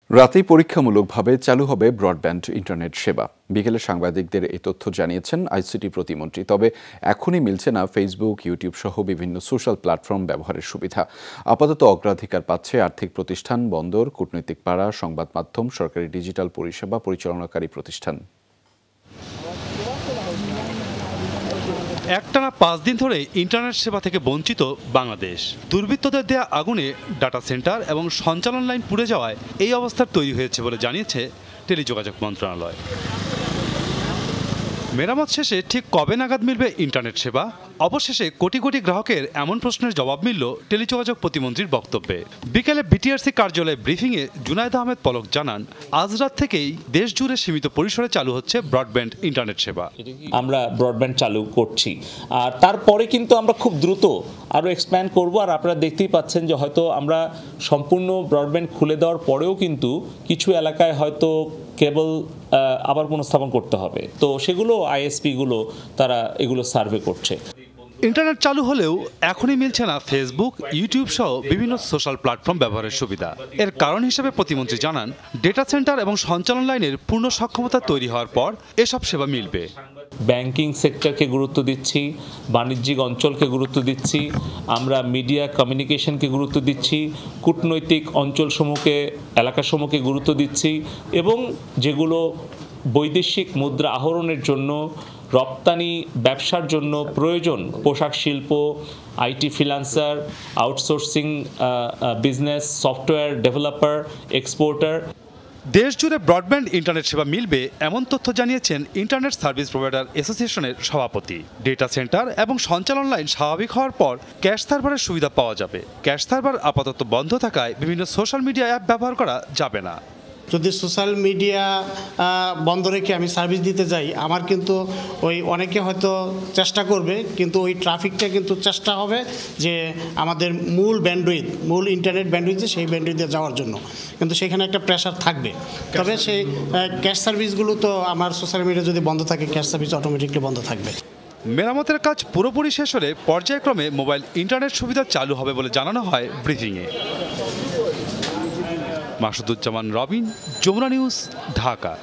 রাতেই পরীক্ষামূলকভাবে চালু হবে ব্রডব্যান্ড ইন্টারনেট সেবা। বিকেলে সাংবাদিকদের এই তথ্য জানিয়েছেন আইসিটি প্রতিমন্ত্রী। তবে এখনই মিলছে না ফেসবুক, ইউটিউব সহ বিভিন্ন সোশ্যাল প্ল্যাটফর্ম ব্যবহারের সুবিধা। আপাতত অগ্রাধিকার পাচ্ছে আর্থিক প্রতিষ্ঠান, বন্দর, কূটনৈতিক পাড়া, সংবাদ মাধ্যম, সরকারি ডিজিটাল পরিষেবা পরিচালনাকারী প্রতিষ্ঠান। একটানা 5 দিন ধরে ইন্টারনেট সেবা থেকে বঞ্চিত বাংলাদেশ। দুর্বৃত্তদের দেয়া আগুনে ডাটা সেন্টার এবং সঞ্চালন লাইন পুড়ে যাওয়ায় এই অবস্থার তৈরি হয়েছে বলে জানিয়েছে টেলিযোগাযোগ মন্ত্রণালয়। মেরামত শেষে ঠিক কবে নাগাদ মিলবে ইন্টারনেট সেবা? অবশেষে কোটি কোটি গ্রাহকের এমন প্রশ্নের জবাব মিলল টেলিযোগাযোগ প্রতিমন্ত্রীর বক্তব্যে। বিকেলে বিটিআরসি কার্যালয়ে ব্রিফিংয়ে জুনায়েদ আহমেদ পলক জানান, আজ রাত থেকেই দেশ জুড়ে সীমিত পরিসরে চালু হচ্ছে ব্রডব্যান্ড ইন্টারনেট সেবা। আমরা ব্রডব্যান্ড চালু করছি, আর তারপরে কিন্তু আমরা খুব দ্রুত আরও এক্সপ্যান্ড করব। আর আপনারা দেখতেই পাচ্ছেন যে হয়তো আমরা সম্পূর্ণ ব্রডব্যান্ড খুলে দেওয়ার পরেও কিন্তু কিছু এলাকায় হয়তো কেবল আবার পুনঃস্থাপন করতে হবে, তো সেগুলো আইএসপিগুলো তারা এগুলো সার্ভে করছে। ইন্টারনেট চালু হলেও এখনই মিলছে না ফেসবুক, ইউটিউব সহ বিভিন্ন সোশ্যাল প্ল্যাটফর্ম ব্যবহারের সুবিধা। এর কারণ হিসেবে প্রতিমন্ত্রী জানান, ডেটা সেন্টার এবং সঞ্চালন লাইনের পূর্ণ সক্ষমতা তৈরি হওয়ার পর এসব সেবা মিলবে। ব্যাংকিং সেক্টরকে গুরুত্ব দিচ্ছি, বাণিজ্যিক অঞ্চলকে গুরুত্ব দিচ্ছি, আমরা মিডিয়া কমিউনিকেশনকে গুরুত্ব দিচ্ছি, কূটনৈতিক অঞ্চলসমূহকে, এলাকাসমূহকে গুরুত্ব দিচ্ছি, এবং যেগুলো বৈদেশিক মুদ্রা আহরণের জন্য, রপ্তানি ব্যবসার জন্য প্রয়োজন, পোশাক শিল্প, IT freelancer, outsourcing business, software developer, exporter. দেশ জুড়ে ব্রডব্যান্ড ইন্টারনেট সেবা মিলবে এমন তথ্য জানিয়েছেন ইন্টারনেট সার্ভিস প্রোভাইডার অ্যাসোসিয়েশনের সভাপতি। ডেটা সেন্টার এবং সঞ্চালন লাইন স্বাভাবিক হওয়ার পর ক্যাশ সার্ভারের সুবিধা পাওয়া যাবে। ক্যাশ সার্ভার আপাতত বন্ধ থাকায় বিভিন্ন সোশ্যাল মিডিয়া অ্যাপ ব্যবহার করা যাবে না। যদি সোশ্যাল মিডিয়া বন্ধ রেখে আমি সার্ভিস দিতে যাই, আমার কিন্তু ওই অনেকে হয়তো চেষ্টা করবে, কিন্তু ওই ট্রাফিকটা কিন্তু চেষ্টা হবে যে আমাদের মূল ইন্টারনেট ব্যান্ডউইথে সেই ব্যান্ডউইথে যাওয়ার জন্য, কিন্তু সেখানে একটা প্রেশার থাকবে। তবে সেই ক্যাশ সার্ভিসগুলো তো আমার সোশ্যাল মিডিয়া যদি বন্ধ থাকে, ক্যাশ সার্ভিস অটোমেটিকলি বন্ধ থাকবে। মেরামতের কাজ পুরোপুরি শেষ হলে পর্যায়ক্রমে মোবাইল ইন্টারনেট সুবিধা চালু হবে বলে জানানো হয় ব্রিফিংয়ে। মাসুদুজ্জামান রবিন, যমুনা নিউজ, ঢাকা।